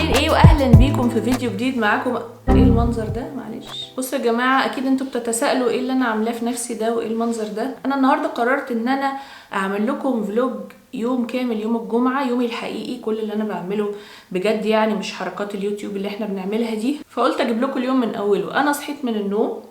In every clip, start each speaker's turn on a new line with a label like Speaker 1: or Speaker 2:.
Speaker 1: عاملين ايه؟ واهلا بيكم في فيديو جديد. معاكم ايه المنظر ده؟ معلش بصوا يا جماعه، اكيد انتوا بتتساءلوا ايه اللي انا عاملاه في نفسي ده وايه المنظر ده. انا النهارده قررت ان انا اعمل لكم فلوج يوم كامل، يوم الجمعه، يومي الحقيقي، كل اللي انا بعمله بجد يعني، مش حركات اليوتيوب اللي احنا بنعملها دي. فقلت اجيب لكم اليوم من اوله. انا صحيت من النوم،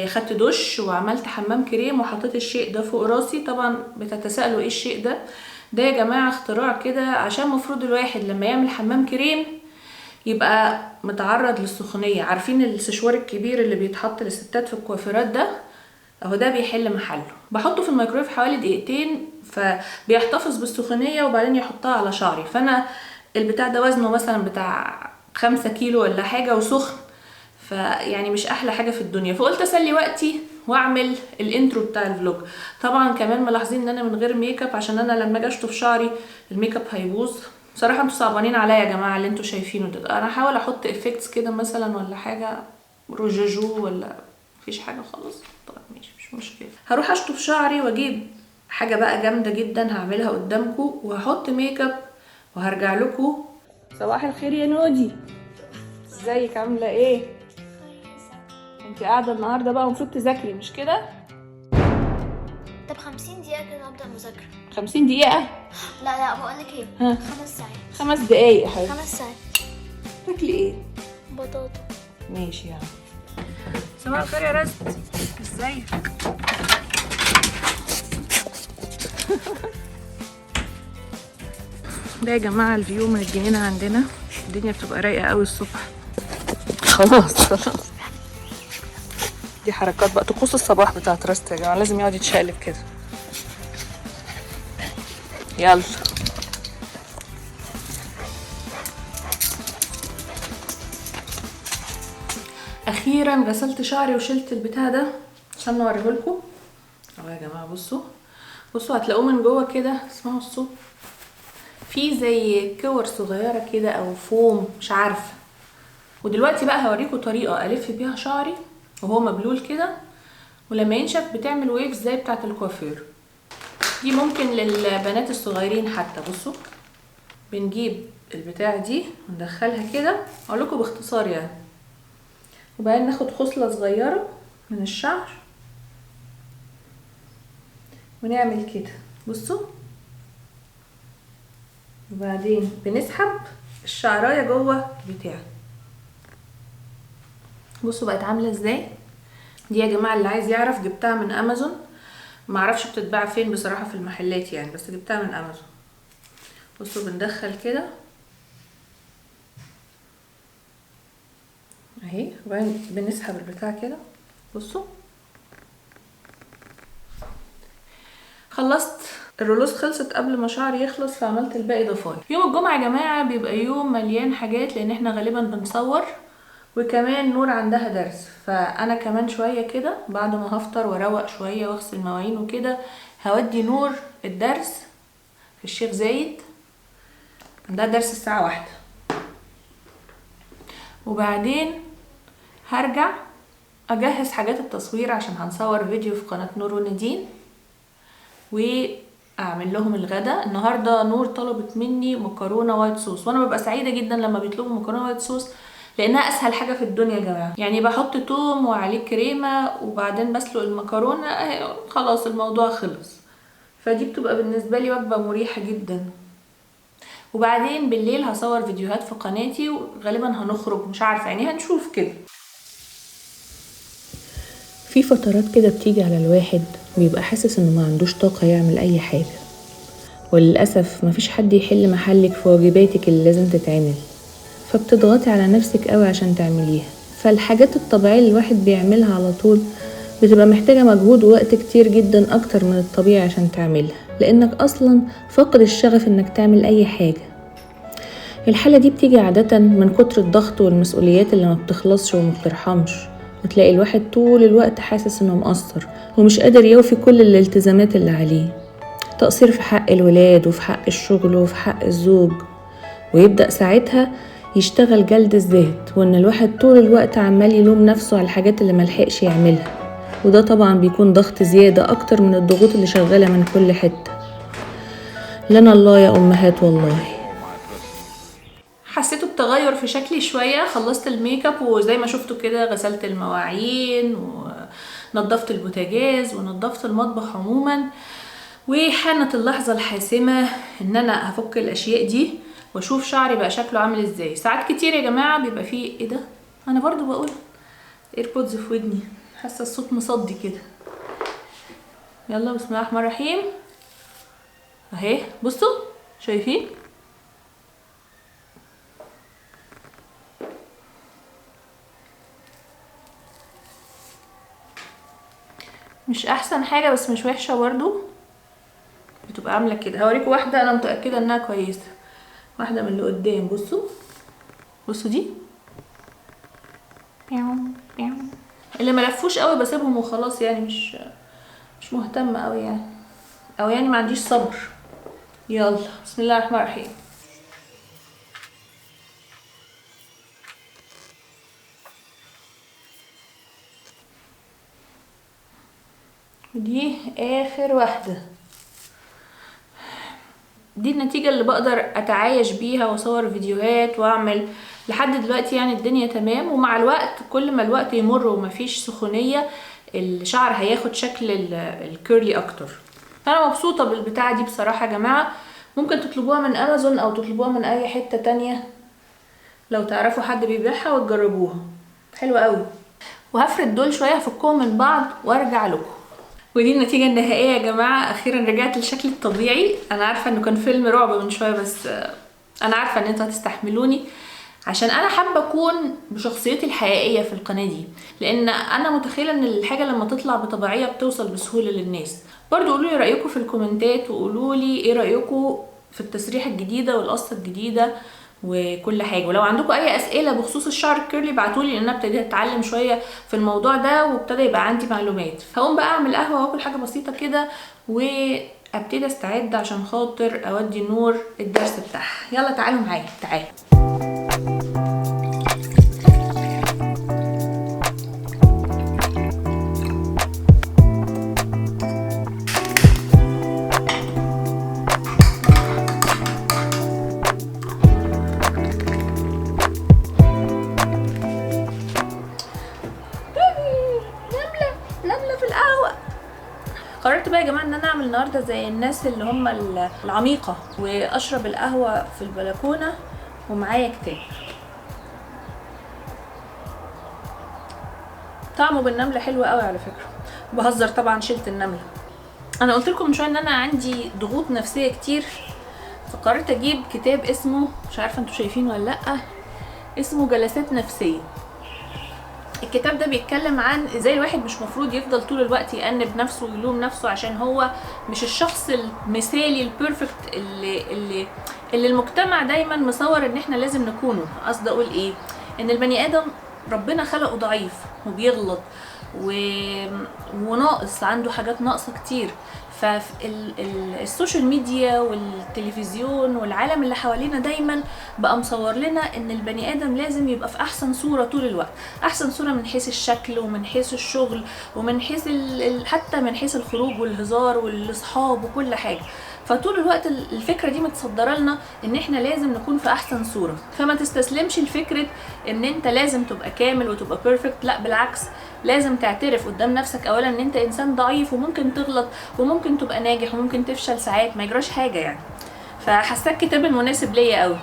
Speaker 1: خدت دش وعملت حمام كريم وحطيت الشيء ده فوق راسي. طبعا بتتساءلوا ايه الشيء ده؟ ده يا جماعه اختراع كده، عشان مفروض الواحد لما يعمل حمام كريم يبقى متعرض للسخونيه. عارفين السشوار الكبير اللي بيتحط للستات في الكوافيرات ده؟ اهو ده بيحل محله. بحطه في الميكرويف حوالي دقيقتين فبيحتفظ بالسخونيه، وبعدين يحطها على شعري. فانا البتاع ده وزنه مثلا بتاع 5 كيلو ولا حاجه وسخن، فيعني مش احلى حاجه في الدنيا. فقلت اسلي وقتي واعمل الانترو بتاع الفلوج. طبعا كمان ملاحظين ان انا من غير ميك اب، عشان انا لما اجي اشطف شعري الميك اب هيبوظ. بصراحه انتوا صعبانين عليا يا جماعه اللي انتوا شايفينه ده. انا هحاول احط افكتس كده مثلا ولا حاجه، روجاجو ولا مفيش حاجه خالص. طيب ماشي، مش مشكله. هروح اشطف شعري واجيب حاجه بقى جامده جدا هعملها قدامكم، وهحط ميك اب وهرجع لكم. صباح الخير يا نودي، ازيك؟ عامله ايه؟ انت قاعده النهارده بقى المفروض تذاكري مش كده؟
Speaker 2: طب 50 دقيقة كده ابدأ مذاكرة.
Speaker 1: 50 دقيقة؟
Speaker 2: لا بقولك ايه؟
Speaker 1: ها؟
Speaker 2: 5 ساعات.
Speaker 1: 5 دقايق يا حبيبتي.
Speaker 2: 5 ساعات.
Speaker 1: تاكلي ايه؟
Speaker 2: بطاطا.
Speaker 1: ماشي يا عم. صباح الخير يا رزق، ازيك؟ ده يا جماعة الفيو من الجنينة عندنا. الدنيا بتبقى رايقة قوي الصبح. خلاص دي حركات بقى طقوس الصباح بتاعت رست يا جماعة، لازم يقعد يتشقلب كده. يلا اخيرا غسلت شعري وشلت البتاع ده عشان اوريهولكم. اهو يا جماعة بصوا هتلاقوه من جوه كده، اسمعوا الصوت، في زي كور صغيرة كده او فوم مش عارفة. ودلوقتي بقى هوريكم طريقة الف بيها شعري وهو مبلول كده، ولما ينشف بتعمل ويفز زي بتاعة الكوافير. دي ممكن للبنات الصغيرين حتى. بصوا بنجيب البتاع دي وندخلها كده، اقول لكم باختصار يعني، وبعدين ناخد خصلة صغيرة من الشعر ونعمل كده. بصوا، وبعدين بنسحب الشعرايه جوه البتاع. بصوا بقت عامله ازاي دي يا جماعه. اللي عايز يعرف، جبتها من امازون، معرفش بتتباع فين بصراحه في المحلات يعني، بس جبتها من امازون. بصوا بندخل كده اهي، وبعدين بنسحب البتاع كده. بصوا خلصت الرولوز، خلصت قبل ما شعري يخلص، فعملت الباقي ضفاير. يوم الجمعه يا جماعه بيبقى يوم مليان حاجات، لان احنا غالبا بنصور، وكمان نور عندها درس. فانا كمان شويه كده بعد ما هفطر واروق شويه واغسل مواعين وكده، هودي نور الدرس في الشيخ زايد، عندها درس الساعه 1. وبعدين هرجع اجهز حاجات التصوير عشان هنصور فيديو في قناه نور ونادين، واعمل لهم الغدا. النهارده نور طلبت مني مكرونه وايت صوص، وانا ببقى سعيده جدا لما بيطلبوا مكرونه وايت صوص، لانها اسهل حاجه في الدنيا يا جماعه. يعني بحط توم وعليه كريمه وبعدين بسلق المكرونه، خلاص الموضوع خلص. فدي بتبقى بالنسبه لي وجبه مريحه جدا. وبعدين بالليل هصور فيديوهات في قناتي، وغالبا هنخرج، مش عارفه يعني، هنشوف كده. في فترات كده بتيجي على الواحد ويبقى حاسس انه ما عندوش طاقه يعمل اي حاجه، وللاسف مفيش حد يحل محلك في واجباتك اللي لازم تتعمل، فبتضغطي على نفسك قوي عشان تعمليها. فالحاجات الطبيعية اللي الواحد بيعملها على طول بتبقى محتاجة مجهود ووقت كتير جدا اكتر من الطبيعي عشان تعملها، لانك اصلا فاقد الشغف انك تعمل اي حاجة. الحالة دي بتيجي عادة من كتر الضغط والمسؤوليات اللي ما بتخلصش وما بترحمش، وتلاقي الواحد طول الوقت حاسس انه مقصر ومش قادر يوفي كل الالتزامات اللي عليه، تقصير في حق الولاد وفي حق الشغل وفي حق الزوج. ويبدأ ساعتها يشتغل جلد الذات، وان الواحد طول الوقت عمال يلوم نفسه على الحاجات اللي ملحقش يعملها، وده طبعا بيكون ضغط زيادة اكتر من الضغوط اللي شغالة من كل حتة. لنا الله يا امهات والله. حسيته بتغير في شكلي شويه. خلصت الميك اب وزي ما شفتوا كده غسلت المواعين ونضفت البوتاجاز ونضفت المطبخ عموما، وحانت اللحظه الحاسمه ان انا هفك الاشياء دي واشوف شعري بقى شكله عامل ازاي. ساعات كتير يا جماعه بيبقى فيه ايه ده، انا برضو بقول ايربودز في ودني، حاسه الصوت مصدي كده. يلا بسم الله الرحمن الرحيم اهي، بصوا شايفين مش احسن حاجه بس مش وحشه برضو، بتبقى عامله كده. هوريكم واحده انا متاكده انها كويسه، واحده من اللي قدام. بصوا بصوا دي اللي ملفوش قوي بسيبهم وخلاص، يعني مش مهتمه قوي يعني، او يعني ما عنديش صبر. يلا بسم الله الرحمن الرحيم. ودي اخر واحده، دي النتيجة اللي بقدر اتعايش بيها واصور فيديوهات واعمل لحد دلوقتي. يعني الدنيا تمام، ومع الوقت كل ما الوقت يمر ومفيش سخونية الشعر هياخد شكل الكيرلي اكتر. انا مبسوطة بالبتاعة دي بصراحة يا جماعة. ممكن تطلبوها من امازون او تطلبوها من اي حتة تانية لو تعرفوا حد بيبيعها وتجربوها، حلوة قوي. وهفرد دول شوية هفكهم من بعض وارجع لكم. ودي النتيجة النهائية يا جماعة، اخيرا رجعت للشكل الطبيعي. انا عارفة انه كان فيلم رعب من شوية، بس انا عارفة ان انتوا هتستحملوني عشان انا حابة اكون بشخصيتي الحقيقية في القناة دي، لان انا متخيلة ان الحاجة لما تطلع بطبيعية بتوصل بسهولة للناس. برضو قولولي رأيكم في الكومنتات، وقولولي ايه رأيكم في التسريحة الجديدة والقصة الجديدة وكل حاجه. ولو عندكم اي اسئله بخصوص الشعر الكيرلي ابعتولي، لان انا ابتديت اتعلم شويه في الموضوع ده وابتدى يبقى عندي معلومات. هقوم بقى اعمل قهوه واكل حاجه بسيطه كده وابتدي استعد عشان خاطر اودي نور الدرس بتاعها. يلا تعالوا معايا تعالوا. قررت بقى يا جماعه ان انا اعمل النهارده زي الناس اللي هم العميقه، واشرب القهوه في البلكونه ومعايا كتاب. طعمه بالنمله حلو قوي على فكره، بهزر طبعا، شلت النمله. انا قلت لكم من شويه ان انا عندي ضغوط نفسيه كتير، فقررت اجيب كتاب اسمه، مش عارفه انتوا شايفينه ولا لا، اسمه جلسات نفسيه. الكتاب ده بيتكلم عن ازاي الواحد مش مفروض يفضل طول الوقت يأنب نفسه ويلوم نفسه عشان هو مش الشخص المثالي البيرفكت اللي المجتمع دايما مصور ان احنا لازم نكونه. قصدي اقول ايه، ان البني ادم ربنا خلقه ضعيف وبيغلط وناقص، عنده حاجات ناقصه كتير. فالسوشيال ميديا والتلفزيون والعالم اللي حوالينا دايما بقى مصور لنا ان البني ادم لازم يبقى في احسن صورة طول الوقت، احسن صورة من حيث الشكل ومن حيث الشغل ومن حيث حتى من حيث الخروج والهزار والاصحاب وكل حاجة. فطول الوقت الفكرة دي متصدرة لنا ان احنا لازم نكون في احسن صورة. فما تستسلمش لفكرة ان انت لازم تبقى كامل وتبقى بيرفكت، لا بالعكس، لازم تعترف قدام نفسك اولا ان انت انسان ضعيف وممكن تغلط وممكن تبقى ناجح وممكن تفشل ساعات، ما يجراش حاجة يعني. فحساك كتاب المناسب ليا قوي.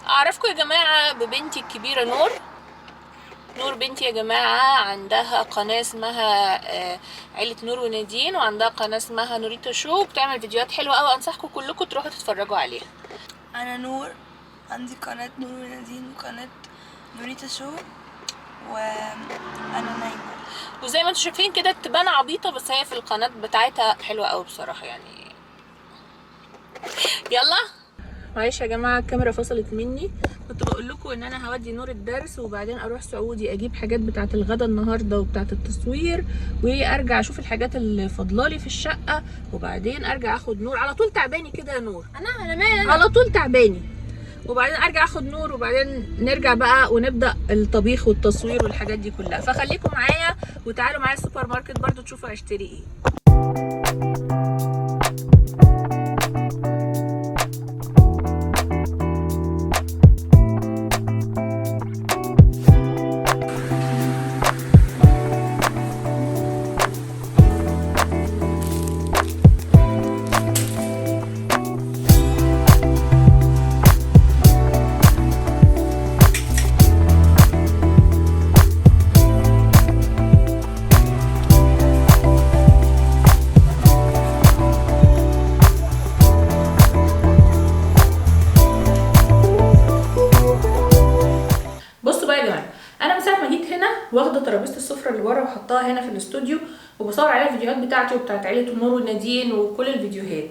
Speaker 1: اعرفكم يا جماعة ببنتي الكبيرة نور بنتي يا جماعة عندها قناة اسمها عيلة نور ونادين، وعندها قناة اسمها نوريتا شو، بتعمل فيديوهات حلوة قوي، انصحكم كلكم تروحوا تتفرجوا عليها.
Speaker 3: انا نور، عندي قناة نور ونادين وقناة نوريتا شو، وانا نايمة.
Speaker 1: وزي ما انتم شايفين كده تبان عبيطة، بس هي في القناة بتاعتها حلوة قوي بصراحة يعني. يلا معلش يا جماعه الكاميرا فصلت مني. كنت بقول لكم ان انا هودي نور الدرس وبعدين اروح سعودي اجيب حاجات بتاعه الغدا النهارده وبتاعه التصوير، وارجع اشوف الحاجات اللي فاضلالي في الشقه، وبعدين ارجع اخد نور. على طول تعباني كده يا نور،
Speaker 3: انا مالي
Speaker 1: على طول تعباني. وبعدين ارجع اخد نور، وبعدين نرجع بقى ونبدا الطبيخ والتصوير والحاجات دي كلها. فخليكم معايا وتعالوا معايا السوبر ماركت برضو تشوفوا هشتري ايه. واخده ترابيزه السفره اللي بره وحطاها هنا في الاستوديو، وبصور عليها الفيديوهات بتاعتي وبتاعت عيله نور ونادين وكل الفيديوهات،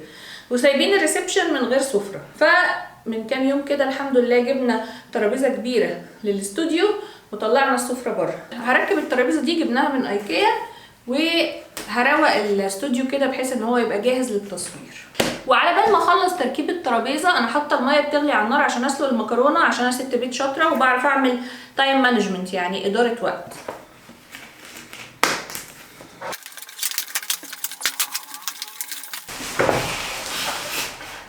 Speaker 1: وسايبين الريسبشن من غير سفره. فمن كام يوم كده الحمد لله جبنا ترابيزه كبيره للاستوديو وطلعنا السفره بره. هركب الترابيزه دي جبناها من ايكيا، وهروق الاستوديو كده بحيث ان هو يبقى جاهز للتصوير. وعلى بال ما اخلص تركيب الترابيزه انا حاطه الميه بتغلي على النار عشان اسلق المكرونه، عشان انا ست بيت شاطره وبعرف اعمل تايم مانجمنت، يعني اداره وقت.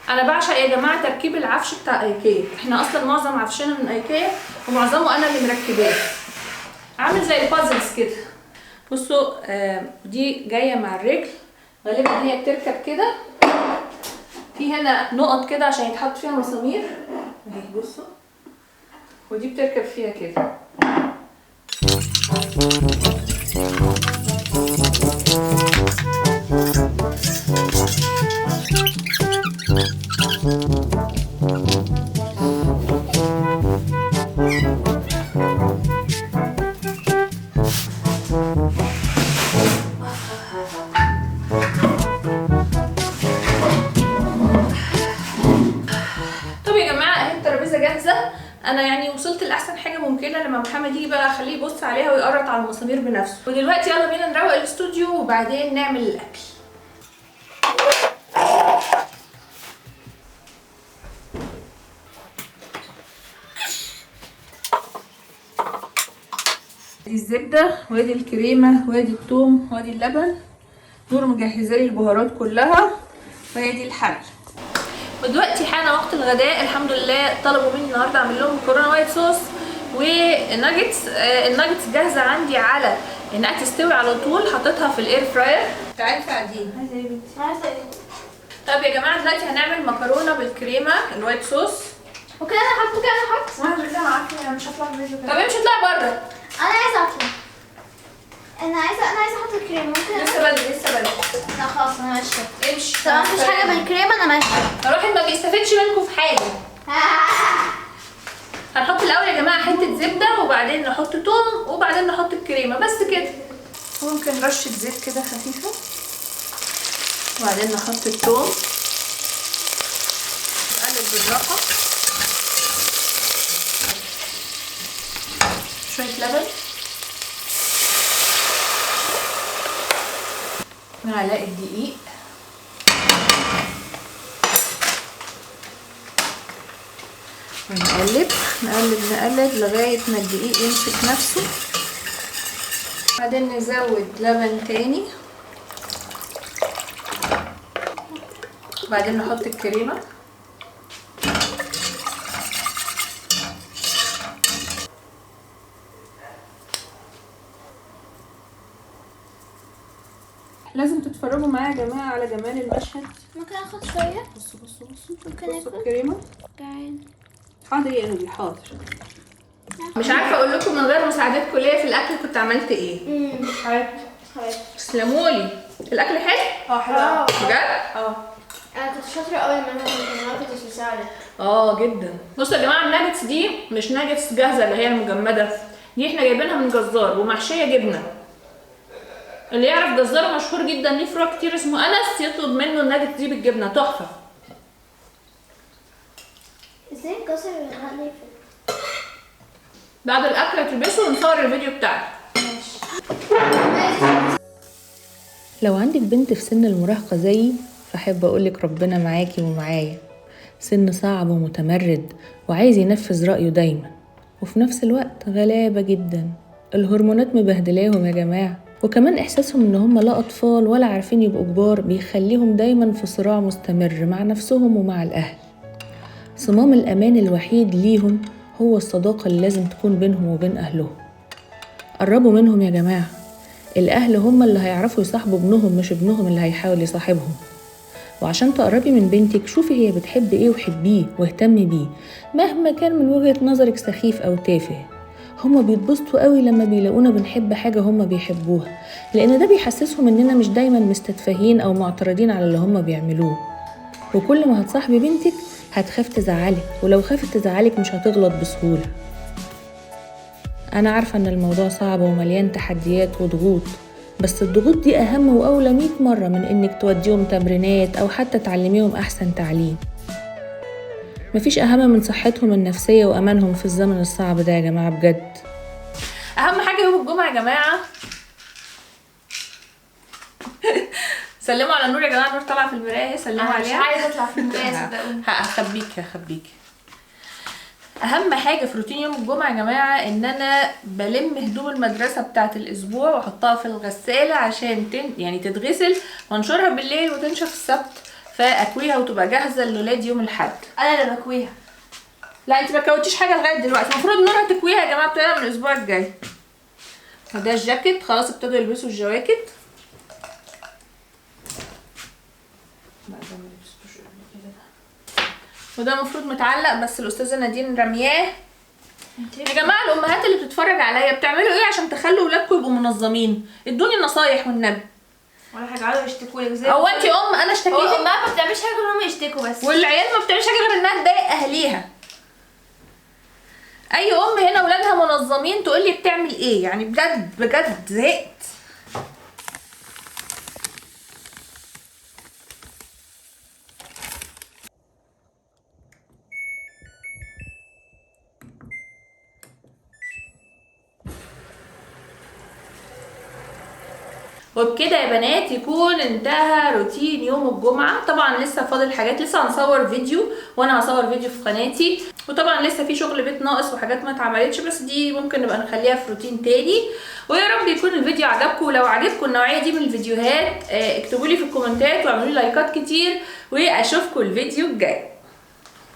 Speaker 1: انا بعشق يا جماعه تركيب العفش بتاع ايكيا. احنا اصلا معظم عفشنا من ايكيا ومعظمه انا اللي مركباه، عامل زي البازلز كده. بصوا دي جايه مع الرجل، غالبا هي بتركب كده، في هنا نقط كده عشان يتحط فيها مسامير اهي بصوا، ودي بتركب فيها كده. انا يعني وصلت لاحسن حاجه ممكنه، لما محمد يجي بقى اخليه يبص عليها ويقرط على المسامير بنفسه. ودلوقتي يلا بينا نروق الاستوديو وبعدين نعمل الاكل. دي الزبده وادي الكريمه وادي الثوم وادي اللبن، نور مجهزه لي البهارات كلها، وادي الحل. ودلوقتي حان وقت الغداء. الحمد لله طلبوا مني النهارده اعمل لهم مكرونه وايت صوص وناجتس. الناجتس جاهزه عندي على انها تستوي على طول، حطيتها في الاير فراير. تعالي ساعديني.
Speaker 2: عايزه ايه بنتي؟ عايزه ايه؟
Speaker 1: طب يا جماعه دلوقتي هنعمل مكرونه بالكريمه الوايت صوص.
Speaker 2: وكده انا احط كده انا احط.
Speaker 1: انا عارفه انا مش هطلع من الفيديو. طب امشي اطلعي بره.
Speaker 2: انا عايزه اطلع. انا عايزه احط الكريمه. ممكن
Speaker 1: لسه بدري لسه بدري.
Speaker 2: لا خلاص انا ماشيه.
Speaker 1: امشي.
Speaker 2: طب مفيش حاجه بالكريمه انا ماشيه.
Speaker 1: روحي ما بيستفدش منكم في حاجه. هنحط الاول يا جماعه حته زبده، وبعدين نحط توم، وبعدين نحط الكريمه، بس كده. ممكن رشه زيت كده خفيفه، وبعدين نحط التوم، نقلب بالراحه، شويه لبن، معلقه دقيق، ونقلب نقلب نقلب لغايه ما الدقيق يمسك نفسه. بعدين نزود لبن تاني، وبعدين نحط الكريمه، لازم تتفرجوا معايا يا جماعه على جمال المشهد.
Speaker 2: ممكن اخد شويه؟
Speaker 1: بصوا بصوا
Speaker 2: ممكن
Speaker 1: بصوا
Speaker 2: اكل؟
Speaker 1: الكريمه.
Speaker 2: تعالي.
Speaker 1: حاضر يا قلبي حاضر. مش عارفه اقول لكم من غير مساعدتكم ليا في الاكل كنت عملت ايه.
Speaker 2: حبيبتي.
Speaker 1: تسلمولي. الاكل حلو؟
Speaker 2: حلو.
Speaker 1: بجد؟
Speaker 2: انا كنت شاطره قوي ما كنتش بساعدك.
Speaker 1: جدا. بصوا يا جماعه الناجتس دي مش ناجتس جاهزه اللي هي المجمده، دي احنا جايبينها من جزار ومحشيه جبنه. اللي يعرف جزار مشهور جدا ليه فروع كتير اسمه انس يطلب منه الناجتس دي بالجبنه، تحفه.
Speaker 2: ازاي الجزر يغلي في
Speaker 1: بعد الاكل هتلبسه ونصور الفيديو بتاعك. لو عندك بنت في سن المراهقه زيي فاحب اقولك ربنا معاكي ومعايا. سن صعب ومتمرد وعايز ينفذ رأيه دايما، وفي نفس الوقت غلابة جدا. الهرمونات مبهدلاهم يا جماعة، وكمان إحساسهم إن هم لا أطفال ولا عارفين يبقوا كبار بيخليهم دايما في صراع مستمر مع نفسهم ومع الأهل. صمام الأمان الوحيد ليهم هو الصداقة اللي لازم تكون بينهم وبين أهلهم. قربوا منهم يا جماعة، الأهل هم اللي هيعرفوا يصاحبوا ابنهم مش ابنهم اللي هيحاول يصاحبهم. وعشان تقربي من بنتك شوفي هي بتحب ايه وحبيه واهتمي بيه مهما كان من وجهة نظرك سخيف أو تافه. هما بيتبسطوا قوي لما بيلاقونا بنحب حاجة هما بيحبوها، لأن ده بيحسسهم إننا مش دايما مستتفهين أو معترضين على اللي هما بيعملوه. وكل ما هتصاحبي بنتك هتخاف تزعلك، ولو خافت تزعلك مش هتغلط بسهولة. أنا عارفة إن الموضوع صعب ومليان تحديات وضغوط، بس الضغوط دي أهم وأولى 100 مرة من إنك توديهم تمرينات أو حتى تعلميهم أحسن تعليم. مفيش أهم من صحتهم النفسية وأمانهم في الزمن الصعب ده يا جماعة بجد. أهم حاجة يوم الجمعة يا جماعة سلموا على نور يا جماعة. نور طالعة في المراية، سلموا عليها.
Speaker 2: مش عايزة أطلع في المراية صدقوني.
Speaker 1: هخبيكي. اهم حاجه في روتين يوم الجمعه يا جماعه ان انا بلم هدوم المدرسه بتاعه الاسبوع واحطها في الغساله عشان يعني تتغسل وانشرها بالليل وتنشف السبت، فاكويها وتبقى جاهزه للولاد يوم الاحد.
Speaker 2: انا اللي بكويها.
Speaker 1: لا انت ما كويتيش حاجه لغايه دلوقتي، المفروض نور هتكويها يا جماعه ابتداء من الاسبوع الجاي. وده الجاكيت، خلاص ابتدوا يلبسوا الجواكت. وده المفروض متعلق بس الاستاذه نادين رمياه. يا جماعه الامهات اللي بتتفرج عليا بتعملوا ايه عشان تخلوا ولادكم يبقوا منظمين؟ ادوني نصايح والنبي.
Speaker 2: ولا حاجه عايزه يشتكوا لك زي
Speaker 1: هو انت انا اشتكيت؟
Speaker 2: امها ما بتعملش حاجه غير انهم يشتكوا بس،
Speaker 1: والعيال ما بتعملش حاجه غير انها تضايق اهاليها. اي ام هنا ولادها منظمين تقول لي بتعمل ايه؟ يعني بجد زهقت. وبكده يا بنات يكون انتهى روتين يوم الجمعة. طبعا لسه فاضل حاجات، لسه هنصور فيديو وانا هصور فيديو في قناتي، وطبعا لسه في شغل بيت ناقص وحاجات ما اتعملتش، بس دي ممكن نبقى نخليها في روتين تاني. ويا رب يكون الفيديو عجبكم، ولو عجبكم النوعية دي من الفيديوهات اكتبوا لي في الكومنتات واعملوا لي لايكات كتير، واشوفكم الفيديو الجاي.